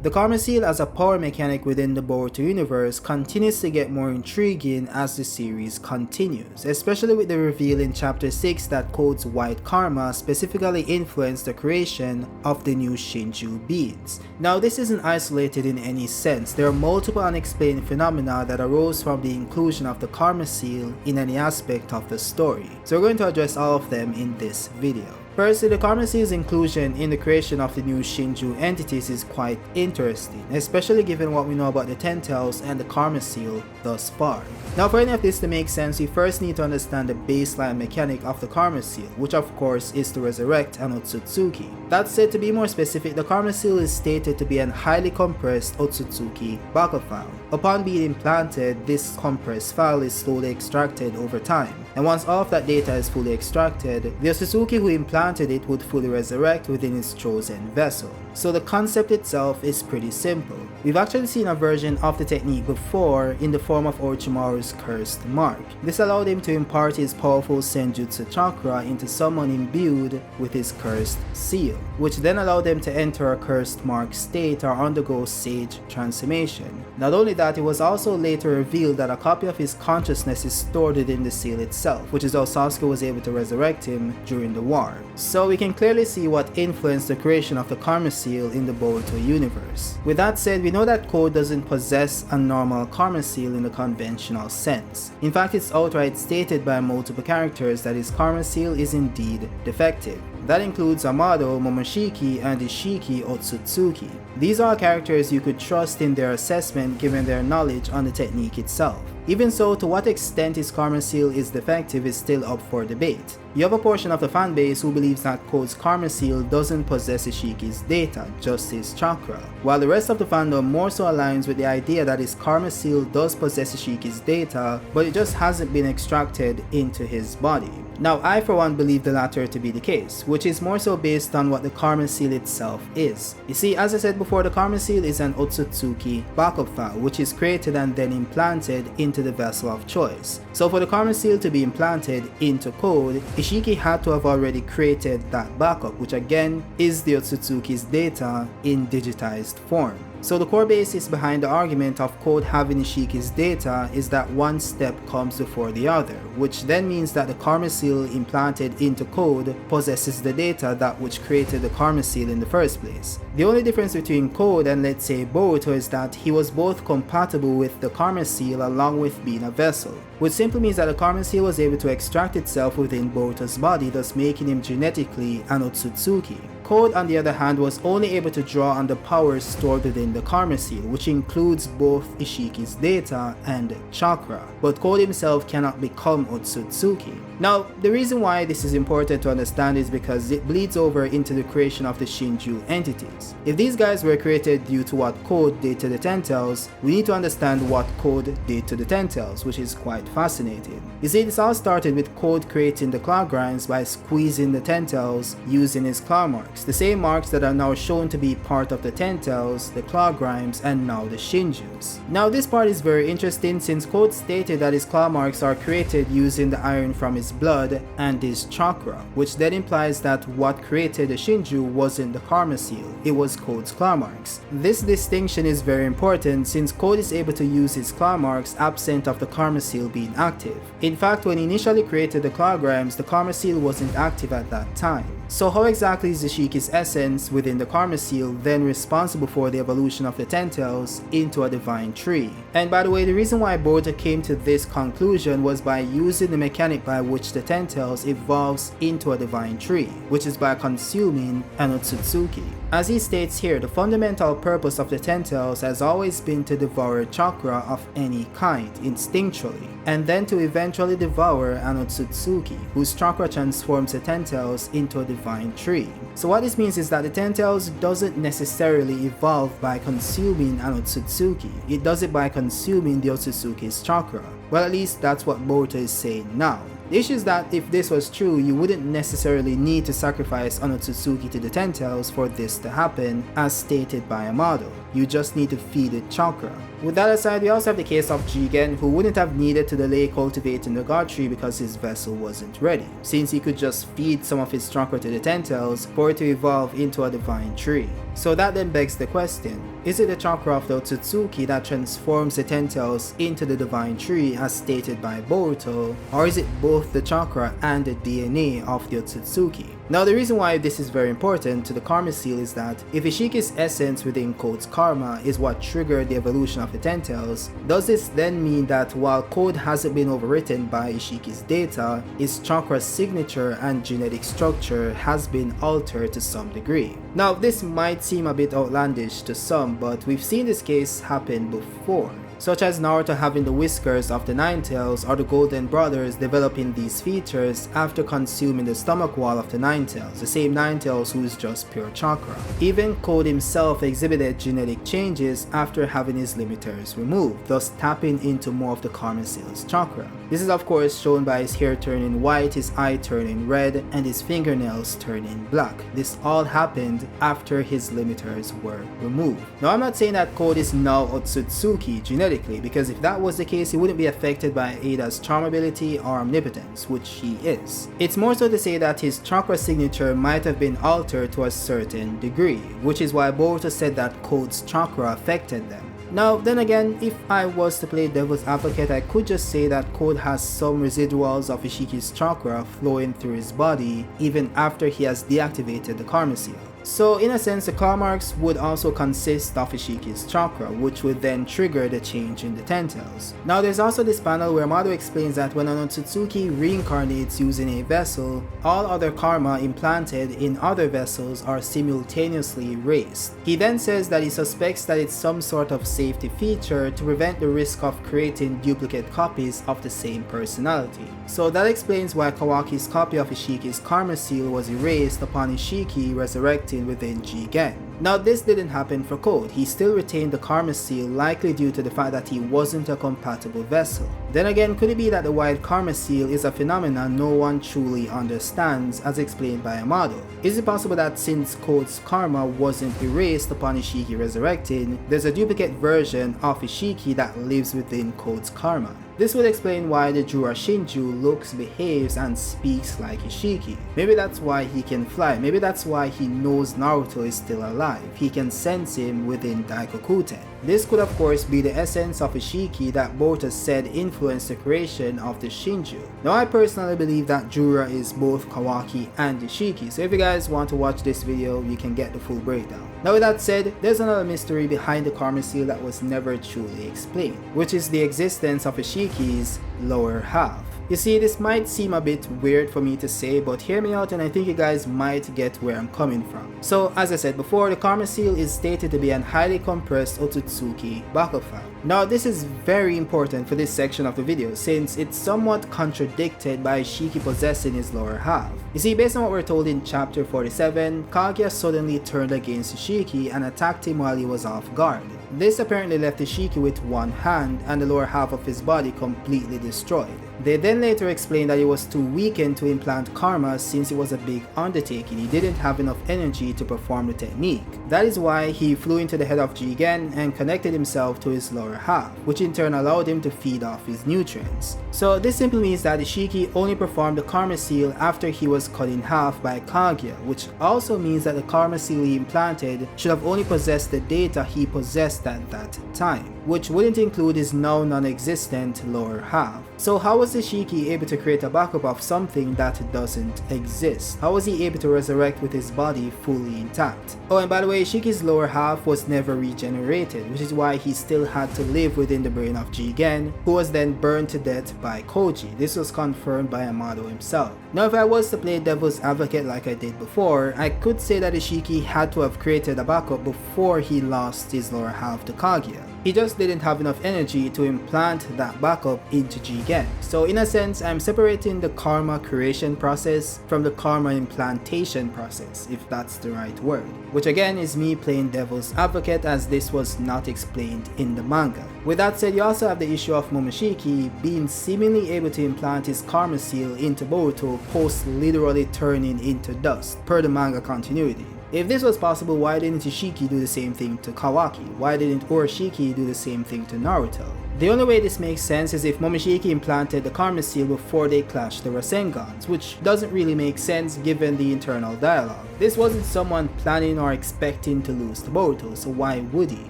The Karma Seal as a power mechanic within the Boruto universe continues to get more intriguing as the series continues, especially with the reveal in chapter 6 that Code's white karma specifically influenced the creation of the new shinju beings. Now this isn't isolated in any sense, there are multiple unexplained phenomena that arose from the inclusion of the Karma Seal in any aspect of the story, so we're going to address all of them in this video. Firstly, the Karma Seal's inclusion in the creation of the new Shinju entities is quite interesting, especially given what we know about the Ten Tails and the Karma Seal thus far. Now for any of this to make sense, we first need to understand the baseline mechanic of the Karma Seal, which of course is to resurrect an Otsutsuki. That said, to be more specific, the Karma Seal is stated to be an highly compressed Otsutsuki backup file. Upon being implanted, this compressed file is slowly extracted over time, and once all of that data is fully extracted, the Otsutsuki who implanted it would fully resurrect within its chosen vessel. So the concept itself is pretty simple. We've actually seen a version of the technique before in the form of Orochimaru's cursed mark. This allowed him to impart his powerful senjutsu chakra into someone imbued with his cursed seal, which then allowed them to enter a cursed mark state or undergo sage transformation. Not only that, it was also later revealed that a copy of his consciousness is stored within the seal itself, which is how Sasuke was able to resurrect him during the war. So we can clearly see what influenced the creation of the Karma Seal in the Boruto universe. With that said, we know that Code doesn't possess a normal Karma Seal in the conventional sense. In fact, it's outright stated by multiple characters that his Karma Seal is indeed defective. That includes Amado, Momoshiki, and Ishiki Otsutsuki. These are characters you could trust in their assessment given their knowledge on the technique itself. Even so, to what extent his Karma Seal is defective is still up for debate. You have a portion of the fanbase who believes that Code's Karma Seal doesn't possess Ishiki's data, just his chakra, while the rest of the fandom more so aligns with the idea that his Karma Seal does possess Ishiki's data, but it just hasn't been extracted into his body. Now I for one believe the latter to be the case, which is more so based on what the Karma Seal itself is. You see, as I said before, the Karma Seal is an Otsutsuki backup file, which is created and then implanted into the vessel of choice. So for the Karma Seal to be implanted into Code, Ishiki had to have already created that backup, which again is the Otsutsuki's data in digitized form. So the core basis behind the argument of Code having Ishiki's data is that one step comes before the other, which then means that the Karma Seal implanted into Code possesses the data that which created the Karma Seal in the first place. The only difference between Code and let's say Boruto is that he was both compatible with the Karma Seal along with being a vessel, which simply means that the Karma Seal was able to extract itself within Boruto's body, thus making him genetically an Otsutsuki. Code, on the other hand, was only able to draw on the powers stored within the Karma Seal, which includes both Ishiki's data and chakra, but Code himself cannot become Otsutsuki. Now, the reason why this is important to understand is because it bleeds over into the creation of the Shinju entities. If these guys were created due to what Code did to the Ten Tails, we need to understand what Code did to the Ten Tails, which is quite fascinating. You see, this all started with Code creating the claw grinds by squeezing the Ten Tails using his claw marks, the same marks that are now shown to be part of the Ten Tails, the claw grinds, and now the Shinjus. Now this part is very interesting since Code stated that his claw marks are created using the iron from his blood and his chakra, which then implies that what created the Shinju wasn't the Karma Seal, it was Code's claw marks. This distinction is very important since Code is able to use his claw marks absent of the Karma Seal being active. In fact, when he initially created the claw grinds, the Karma Seal wasn't active at that time. So how exactly is Ishiki's essence within the Karma Seal then responsible for the evolution of the Ten Tails into a divine tree? And by the way, the reason why Boruto came to this conclusion was by using the mechanic by which the Ten Tails evolves into a divine tree, which is by consuming an Otsutsuki. As he states here, the fundamental purpose of the Ten Tails has always been to devour chakra of any kind instinctually, and then to eventually devour an Otsutsuki, whose chakra transforms the Ten Tails into a divine tree. So what this means is that the Ten Tails doesn't necessarily evolve by consuming an Otsutsuki, it does it by consuming the Otsutsuki's chakra. Well, at least that's what Boruto is saying now. The issue is that if this was true, you wouldn't necessarily need to sacrifice an Otsutsuki to the Ten Tails for this to happen, as stated by Amado. You just need to feed it chakra. With that aside, we also have the case of Jigen, who wouldn't have needed to delay cultivating the god tree because his vessel wasn't ready, since he could just feed some of his chakra to the Ten-Tails for it to evolve into a divine tree. So that then begs the question, is it the chakra of the Otsutsuki that transforms the Ten-Tails into the divine tree as stated by Boruto, or is it both the chakra and the DNA of the Otsutsuki? Now the reason why this is very important to the karma seal is that if Ishiki's essence within Code's karma is what triggered the evolution of the Ten-Tails, does this then mean that while Code hasn't been overwritten by Ishiki's data, his chakra signature and genetic structure has been altered to some degree? Now this might seem a bit outlandish to some, but we've seen this case happen before, such as Naruto having the whiskers of the Nine-Tails or the Golden Brothers developing these features after consuming the stomach wall of the Nine-Tails, the same Nine-Tails who's just pure chakra. Even Code himself exhibited genetic changes after having his limiters removed, thus tapping into more of the karma seal's chakra. This is of course shown by his hair turning white, his eye turning red, and his fingernails turning black. This all happened after his limiters were removed. Now I'm not saying that Code is now Otsutsuki genetically, because if that was the case, he wouldn't be affected by Ada's charm ability or omnipotence, which he is. It's more so to say that his chakra signature might have been altered to a certain degree, which is why Boruto said that Code's chakra affected them. Now then again, if I was to play devil's advocate, I could just say that Code has some residuals of Ishiki's chakra flowing through his body even after he has deactivated the karma seal. So in a sense, the claw marks would also consist of Ishiki's chakra, which would then trigger the change in the Ten-Tails. Now there's also this panel where Mado explains that when an Otsutsuki reincarnates using a vessel, all other karma implanted in other vessels are simultaneously erased. He then says that he suspects that it's some sort of safety feature to prevent the risk of creating duplicate copies of the same personality. So that explains why Kawaki's copy of Ishiki's karma seal was erased upon Ishiki resurrecting within Jigen. Now this didn't happen for Code. He still retained the karma seal, likely due to the fact that he wasn't a compatible vessel. Then again, could it be that the wild karma seal is a phenomenon no one truly understands, as explained by Amado? Is it possible that since Code's karma wasn't erased upon Ishiki resurrecting, there's a duplicate version of Ishiki that lives within Code's karma? This would explain why the Jura Shinju looks, behaves, and speaks like Ishiki. Maybe that's why he can fly, maybe that's why he knows Naruto is still alive. He can sense him within Daikokuten. This could of course be the essence of Ishiki that Boruto said influenced the creation of the Shinju. Now I personally believe that Jura is both Kawaki and Ishiki, so if you guys want to watch this video, you can get the full breakdown. Now with that said, there's another mystery behind the karma seal that was never truly explained, which is the existence of Ishiki's lower half. You see, this might seem a bit weird for me to say, but hear me out and I think you guys might get where I'm coming from. So as I said before, the karma seal is stated to be an highly compressed Otsutsuki bakugan. Now this is very important for this section of the video since it's somewhat contradicted by Ishiki possessing his lower half. You see, based on what we're told in chapter 47, Kaguya suddenly turned against Ishiki and attacked him while he was off guard. This apparently left Ishiki with one hand and the lower half of his body completely destroyed. They then later explained that he was too weakened to implant karma since it was a big undertaking. He didn't have enough energy to perform the technique. That is why he flew into the head of Jigen and connected himself to his lower half, which in turn allowed him to feed off his nutrients. So this simply means that Ishiki only performed the karma seal after he was cut in half by Kaguya, which also means that the karma seal he implanted should have only possessed the data he possessed at that time, which wouldn't include his now non-existent lower half. So how was Ishiki able to create a backup of something that doesn't exist? How was he able to resurrect with his body fully intact? Oh, and by the way, Ishiki's lower half was never regenerated, which is why he still had to live within the brain of Jigen, who was then burned to death by Koji. This was confirmed by Amado himself. Now if I was to play devil's advocate like I did before, I could say that Ishiki had to have created a backup before he lost his lower half to Kaguya. He just didn't have enough energy to implant that backup into Jigen. So in a sense, I'm separating the karma creation process from the karma implantation process, if that's the right word. Which again is me playing devil's advocate, as this was not explained in the manga. With that said, you also have the issue of Momoshiki being seemingly able to implant his karma seal into Boruto post literally turning into dust, per the manga continuity. If this was possible, why didn't Ishiki do the same thing to Kawaki? Why didn't Oroshiki do the same thing to Naruto? The only way this makes sense is if Momoshiki implanted the Karma Seal before they clashed the Rasengans, which doesn't really make sense given the internal dialogue. This wasn't someone planning or expecting to lose to Boruto, so why would he?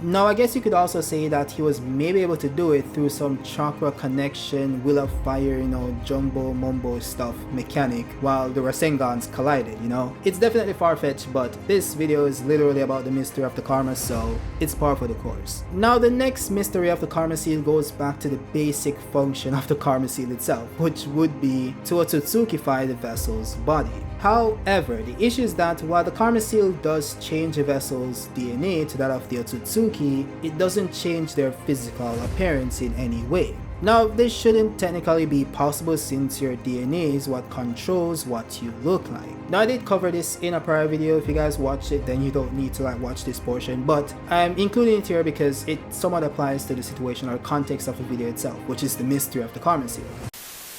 Now, I guess you could also say that he was maybe able to do it through some chakra connection, will of fire, jumbo mumbo stuff mechanic while the Rasengans collided, It's definitely far-fetched, but this video is literally about the mystery of the Karma, so it's par for the course. Now, the next mystery of the Karma Seal goes back to the basic function of the Karma Seal itself, which would be to Otsutsukify the vessel's body. However, the issue is that while the Karma Seal does change a vessel's DNA to that of the Otsutsuki, it doesn't change their physical appearance in any way. Now, this shouldn't technically be possible since your DNA is what controls what you look like. Now, I did cover this in a prior video. If you guys watched it, then you don't need to watch this portion, but I'm including it here because it somewhat applies to the situation or context of the video itself, which is the mystery of the Karma Seal.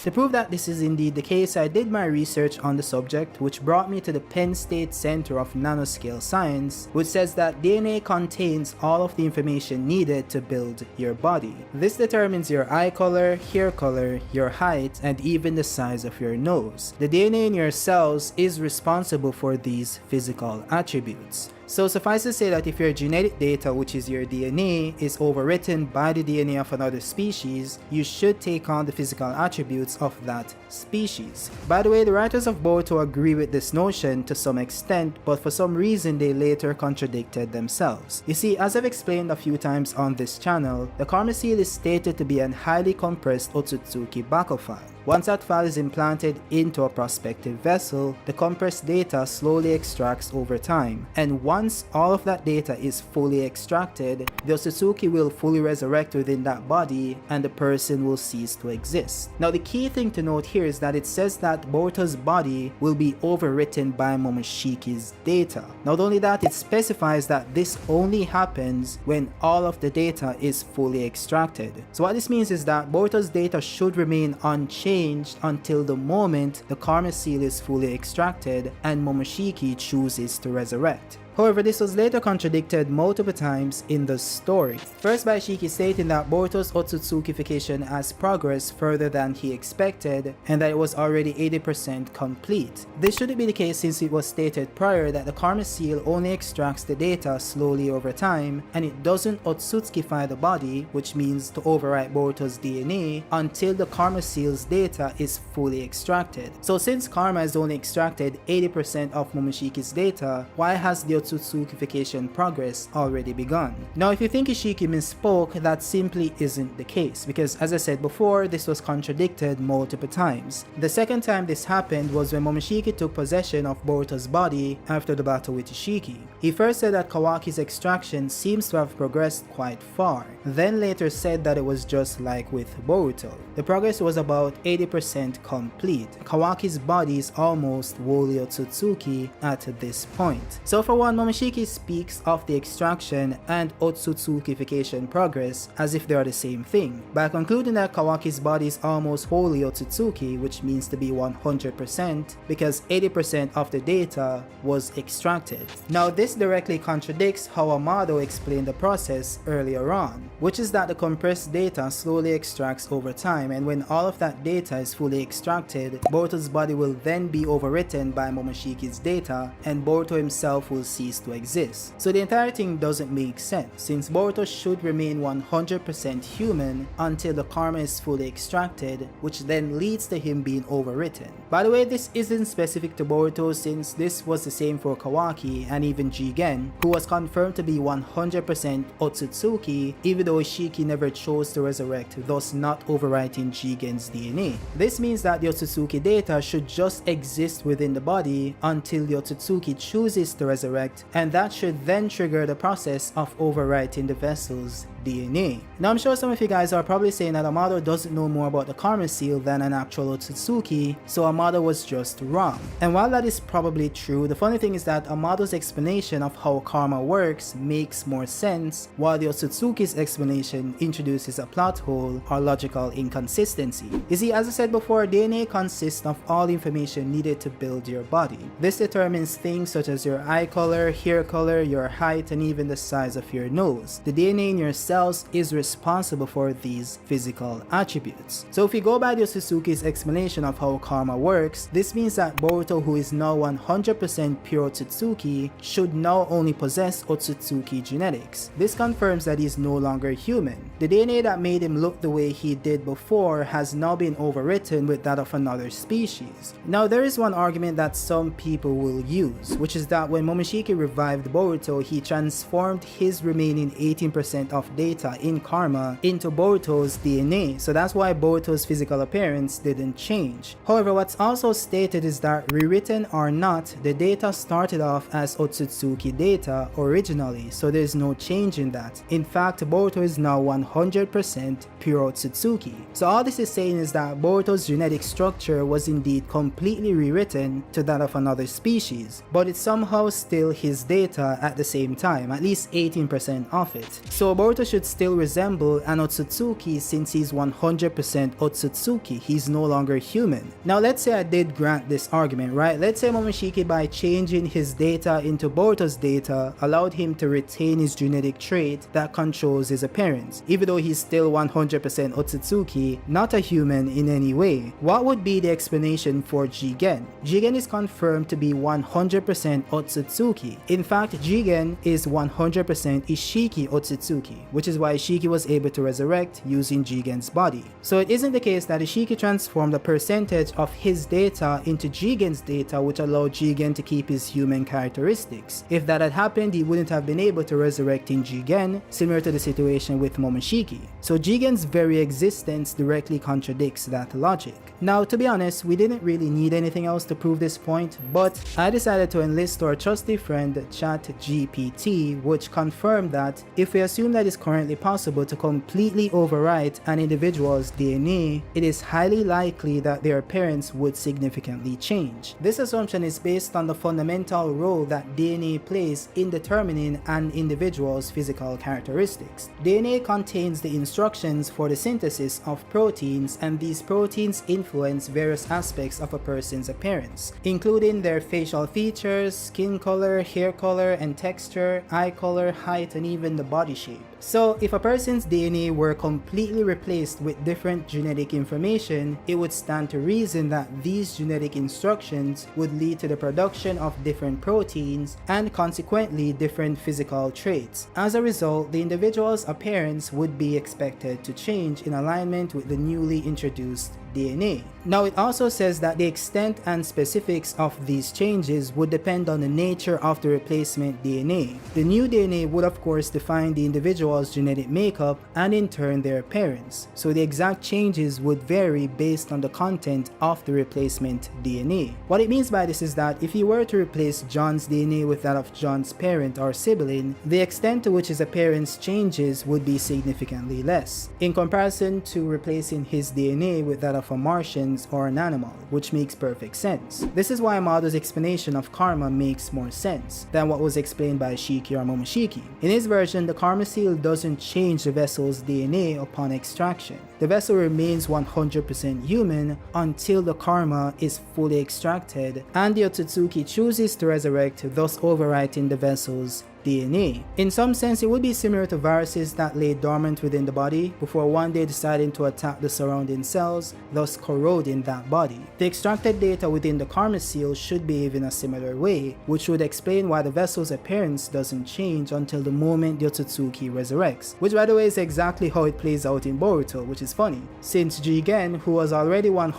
To prove that this is indeed the case, I did my research on the subject, which brought me to the Penn State Center of Nanoscale Science, which says that DNA contains all of the information needed to build your body. This determines your eye color, hair color, your height, and even the size of your nose. The DNA in your cells is responsible for these physical attributes. So suffice to say that if your genetic data, which is your DNA, is overwritten by the DNA of another species, you should take on the physical attributes of that species. By the way, the writers of Boruto agree with this notion to some extent, but for some reason they later contradicted themselves. You see, as I've explained a few times on this channel, the Karma Seal is stated to be an highly compressed Otsutsuki backfile. Once that file is implanted into a prospective vessel, the compressed data slowly extracts over time, and once all of that data is fully extracted, the Otsutsuki will fully resurrect within that body and the person will cease to exist. Now, the key thing to note here is that it says that Boruto's body will be overwritten by Momoshiki's data. Not only that, it specifies that this only happens when all of the data is fully extracted. So what this means is that Boruto's data should remain unchanged until the moment the Karma Seal is fully extracted and Momoshiki chooses to resurrect. However, this was later contradicted multiple times in the story. First by Shiki stating that Boruto's Otsutsukification has progressed further than he expected and that it was already 80% complete. This shouldn't be the case since it was stated prior that the Karma Seal only extracts the data slowly over time and it doesn't Otsutsukify the body, which means to overwrite Boruto's DNA, until the Karma Seal's data is fully extracted. So since Karma has only extracted 80% of Momoshiki's data, why has the Otsutsukification progress already begun? Now, if you think Ishiki misspoke, that simply isn't the case, because as I said before, this was contradicted multiple times. The second time this happened was when Momoshiki took possession of Boruto's body after the battle with Ishiki. He first said that Kawaki's extraction seems to have progressed quite far, then later said that it was just like with Boruto. The progress was about 80% complete. Kawaki's body is almost wholly Otsutsuki at this point. So for one, Momoshiki speaks of the extraction and Otsutsukification progress as if they are the same thing, by concluding that Kawaki's body is almost wholly Otsutsuki, which means to be 100% because 80% of the data was extracted. Now, this directly contradicts how Amado explained the process earlier on, which is that the compressed data slowly extracts over time, and when all of that data is fully extracted, Boruto's body will then be overwritten by Momoshiki's data and Boruto himself will cease to exist. So the entire thing doesn't make sense, since Boruto should remain 100% human until the karma is fully extracted, which then leads to him being overwritten. By the way, this isn't specific to Boruto, since this was the same for Kawaki and even Jigen, who was confirmed to be 100% Otsutsuki even though Ishiki never chose to resurrect, thus not overwriting Jigen's DNA. This means that the Otsutsuki data should just exist within the body until the Otsutsuki chooses to resurrect, and that should then trigger the process of overwriting the vessel's DNA. Now I'm sure some of you guys are probably saying that Amado doesn't know more about the karma seal than an actual Otsutsuki, so Amado was just wrong. And while that is probably true, the funny thing is that Amado's explanation of how karma works makes more sense, while the Otsutsuki's explanation introduces a plot hole or logical inconsistency. You see, as I said before, DNA consists of all information needed to build your body. This determines things such as your eye color, hair color, your height, and even the size of your nose. The DNA in your cells is responsible for these physical attributes. So if we go by the Otsutsuki's explanation of how karma works, this means that Boruto, who is now 100% pure Otsutsuki, should now only possess Otsutsuki genetics. This confirms that he is no longer human. The DNA that made him look the way he did before has now been overwritten with that of another species. Now there is one argument that some people will use, which is that when Momoshiki revived Boruto, he transformed his remaining 18% of data in karma into Boruto's DNA, so that's why Boruto's physical appearance didn't change. However, what's also stated is that rewritten or not, the data started off as Otsutsuki data originally, so there's no change in that. In fact, Boruto is now 100% pure Otsutsuki. So all this is saying is that Boruto's genetic structure was indeed completely rewritten to that of another species, but it's somehow still his data at the same time, at least 18% of it. So Boruto should still resemble an Otsutsuki since he's 100% Otsutsuki, he's no longer human. Now let's say I did grant this argument, right? Let's say Momoshiki, by changing his data into Boruto's data, allowed him to retain his genetic trait that controls his appearance, even though he's still 100% Otsutsuki, not a human in any way. What would be the explanation for Jigen? Jigen is confirmed to be 100% Otsutsuki. In fact, Jigen is 100% Ishiki Otsutsuki, which is why Ishiki was able to resurrect using Jigen's body. So it isn't the case that Ishiki transformed a percentage of his data into Jigen's data, which allowed Jigen to keep his human characteristics. If that had happened, he wouldn't have been able to resurrect in Jigen, similar to the situation with Momoshiki. So Jigen's very existence directly contradicts that logic. Now, to be honest, we didn't really need anything else to prove this point, but I decided to enlist our trusty friend ChatGPT, which confirmed that if we assume that it's currently possible to completely overwrite an individual's DNA, it is highly likely that their appearance would significantly change. This assumption is based on the fundamental role that DNA plays in determining an individual's physical characteristics. DNA contains the instructions for the synthesis of proteins, and these proteins influence various aspects of a person's appearance, including their facial features, skin color, hair color and texture, eye color, height, and even the body shape. So if a person's DNA were completely replaced with different genetic information, it would stand to reason that these genetic instructions would lead to the production of different proteins and consequently different physical traits. As a result, the individual's appearance would be expected to change in alignment with the newly introduced DNA. Now it also says that the extent and specifics of these changes would depend on the nature of the replacement DNA. The new DNA would of course define the individual's genetic makeup and in turn their appearance, so the exact changes would vary based on the content of the replacement DNA. What it means by this is that if you were to replace John's DNA with that of John's parent or sibling, the extent to which his appearance changes would be significantly less, in comparison to replacing his DNA with that of a Martian's or an animal, which makes perfect sense. This is why Amado's explanation of karma makes more sense than what was explained by Shiki or Momoshiki. In his version, the karma seal doesn't change the vessel's DNA upon extraction. The vessel remains 100% human until the karma is fully extracted and the Otsutsuki chooses to resurrect, thus overwriting the vessel's DNA. In some sense, it would be similar to viruses that lay dormant within the body before one day deciding to attack the surrounding cells, thus corroding that body. The extracted data within the karma seal should behave in a similar way, which would explain why the vessel's appearance doesn't change until the moment the Otsutsuki resurrects, which by the way is exactly how it plays out in Boruto, which is funny, since Jigen, who was already 100%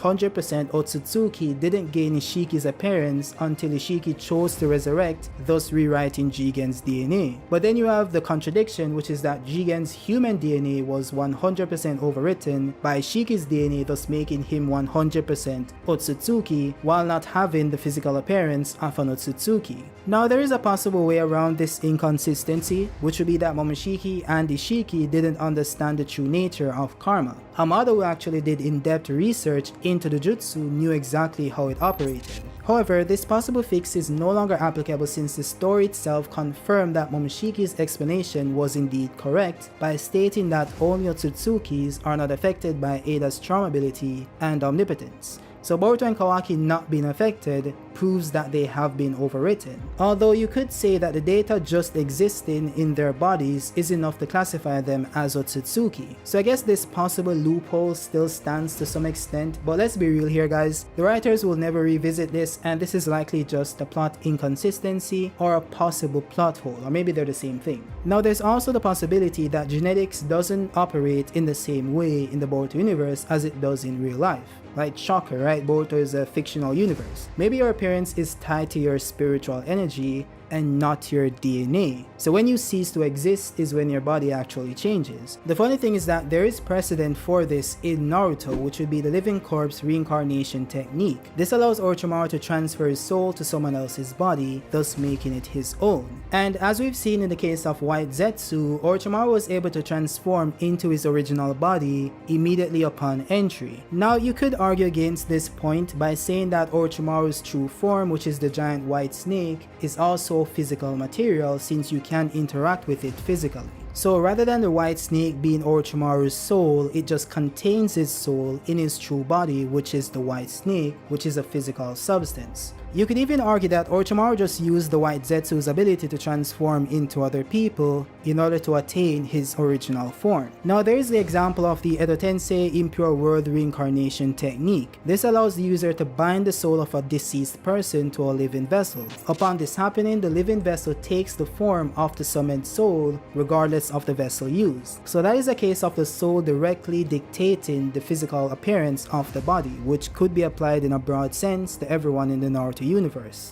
Otsutsuki, didn't gain Ishiki's appearance until Ishiki chose to resurrect, thus rewriting Jigen's DNA. DNA. But then you have the contradiction, which is that Jigen's human DNA was 100% overwritten by Shiki's DNA, thus making him 100% Otsutsuki while not having the physical appearance of an Otsutsuki. Now there is a possible way around this inconsistency, which would be that Momoshiki and Ishiki didn't understand the true nature of karma. Hamada, who actually did in-depth research into the jutsu, knew exactly how it operated. However, this possible fix is no longer applicable since the story itself confirmed that Momoshiki's explanation was indeed correct by stating that only Otsutsukis are not affected by Ada's charm ability and omnipotence. So Boruto and Kawaki not being affected proves that they have been overwritten. Although you could say that the data just existing in their bodies is enough to classify them as Otsutsuki. So I guess this possible loophole still stands to some extent, but let's be real here guys, the writers will never revisit this and this is likely just a plot inconsistency or a possible plot hole, or maybe they're the same thing. Now there's also the possibility that genetics doesn't operate in the same way in the Boruto universe as it does in real life. Like shocker, right? Boruto is a fictional universe. Maybe your appearance is tied to your spiritual energy and not your DNA. So when you cease to exist is when your body actually changes. The funny thing is that there is precedent for this in Naruto, which would be the living corpse reincarnation technique. This allows Orochimaru to transfer his soul to someone else's body, thus making it his own. And as we've seen in the case of White Zetsu, Orochimaru was able to transform into his original body immediately upon entry. Now you could argue against this point by saying that Orochimaru's true form, which is the giant white snake, is also physical material since you can interact with it physically. So rather than the white snake being Orochimaru's soul, it just contains his soul in his true body, which is the white snake, which is a physical substance. You could even argue that Orochimaru just used the White Zetsu's ability to transform into other people in order to attain his original form. Now there is the example of the Edo Tensei Impure World Reincarnation technique. This allows the user to bind the soul of a deceased person to a living vessel. Upon this happening, the living vessel takes the form of the summoned soul regardless of the vessel used. So that is a case of the soul directly dictating the physical appearance of the body, which could be applied in a broad sense to everyone in the Naruto universe.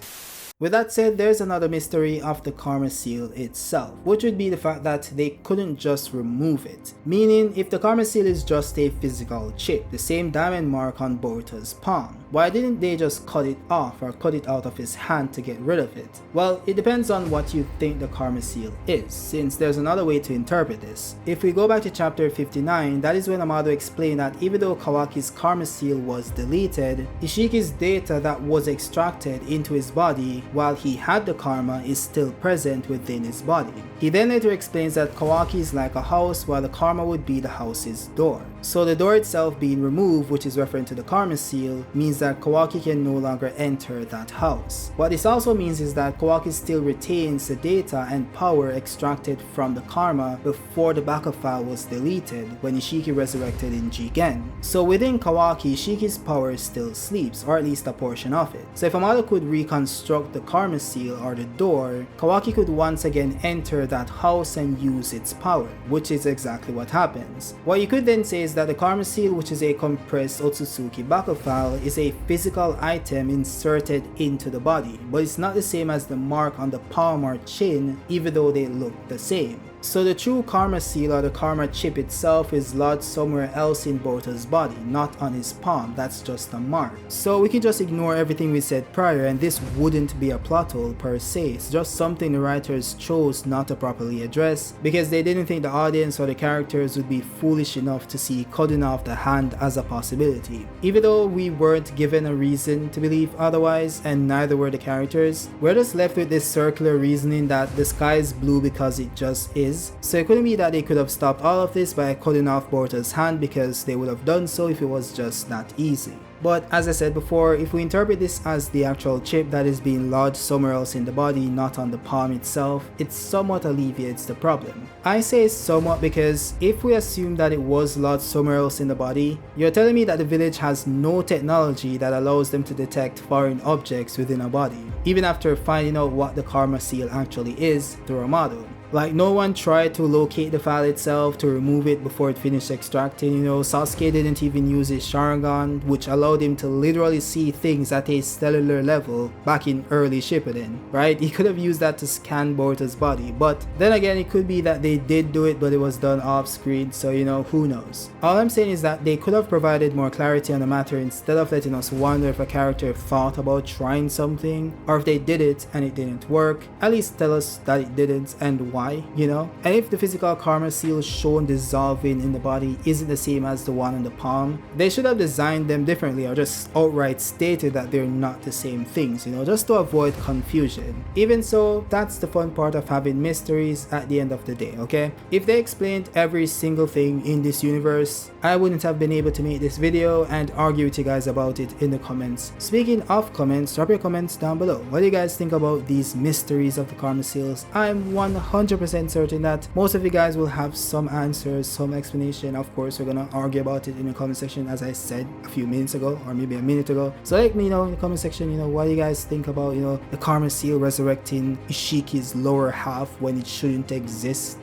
With that said, there's another mystery of the karma seal itself, which would be the fact that they couldn't just remove it. Meaning, if the karma seal is just a physical chip, the same diamond mark on Boruto's palm, why didn't they just cut it off or cut it out of his hand to get rid of it? Well, it depends on what you think the karma seal is, since there's another way to interpret this. If we go back to chapter 59, that is when Amado explained that even though Kawaki's karma seal was deleted, Ishiki's data that was extracted into his body while he had the karma is still present within his body. He then later explains that Kawaki is like a house while the karma would be the house's door. So the door itself being removed, which is referring to the karma seal, means that Kawaki can no longer enter that house. What this also means is that Kawaki still retains the data and power extracted from the karma before the backup file was deleted when Ishiki resurrected in Jigen. So within Kawaki, Ishiki's power still sleeps, or at least a portion of it. So if Amado could reconstruct the karma seal or the door, Kawaki could once again enter that house and use its power, which is exactly what happens. What you could then say is that the karma seal, which is a compressed Otsutsuki backup file, is a physical item inserted into the body, but it's not the same as the mark on the palm or chin, even though they look the same. So the true karma seal or the karma chip itself is lodged somewhere else in Boruto's body, not on his palm. That's just a mark. So we can just ignore everything we said prior and this wouldn't be a plot hole per se. It's just something the writers chose not to properly address because they didn't think the audience or the characters would be foolish enough to see cutting off the hand as a possibility. Even though we weren't given a reason to believe otherwise and neither were the characters, we're just left with this circular reasoning that the sky is blue because it just is. So it couldn't be that they could have stopped all of this by cutting off Boruto's hand because they would have done so if it was just that easy. But as I said before, if we interpret this as the actual chip that is being lodged somewhere else in the body, not on the palm itself, it somewhat alleviates the problem. I say somewhat because if we assume that it was lodged somewhere else in the body, you're telling me that the village has no technology that allows them to detect foreign objects within a body, even after finding out what the karma seal actually is through Amado. Like, no one tried to locate the file itself to remove it before it finished extracting, you know. Sasuke didn't even use his Sharingan, which allowed him to literally see things at a cellular level back in early Shippuden, right? He could have used that to scan Boruto's body, but then again, it could be that they did do it, but it was done off screen, so you know, who knows. All I'm saying is that they could have provided more clarity on the matter instead of letting us wonder if a character thought about trying something, or if they did it and it didn't work. At least tell us that it didn't and why, you know. And if the physical karma seal shown dissolving in the body isn't the same as the one on the palm, they should have designed them differently, or just outright stated that they're not the same things, you know, just to avoid confusion. Even so, that's the fun part of having mysteries at the end of the day, okay? If they explained every single thing in this universe, I wouldn't have been able to make this video and argue with you guys about it in the comments. Speaking of comments, drop your comments down below. What do you guys think about these mysteries of the karma seals? I'm 100% certain that most of you guys will have some answers, some explanation. Of course, we're gonna argue about it in the comment section, as I said a few minutes ago, or maybe a minute ago. So let me know in the comment section, you know, what do you guys think about, you know, the karma seal resurrecting Ishiki's lower half when it shouldn't exist?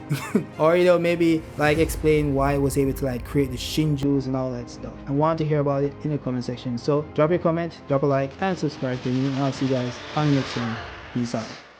Or, you know, maybe like explain why it was able to like create the shinjus and all that stuff. I want to hear about it in the comment section. So drop your comment, drop a like, and subscribe to me, and I'll see you guys on the next one. Peace out.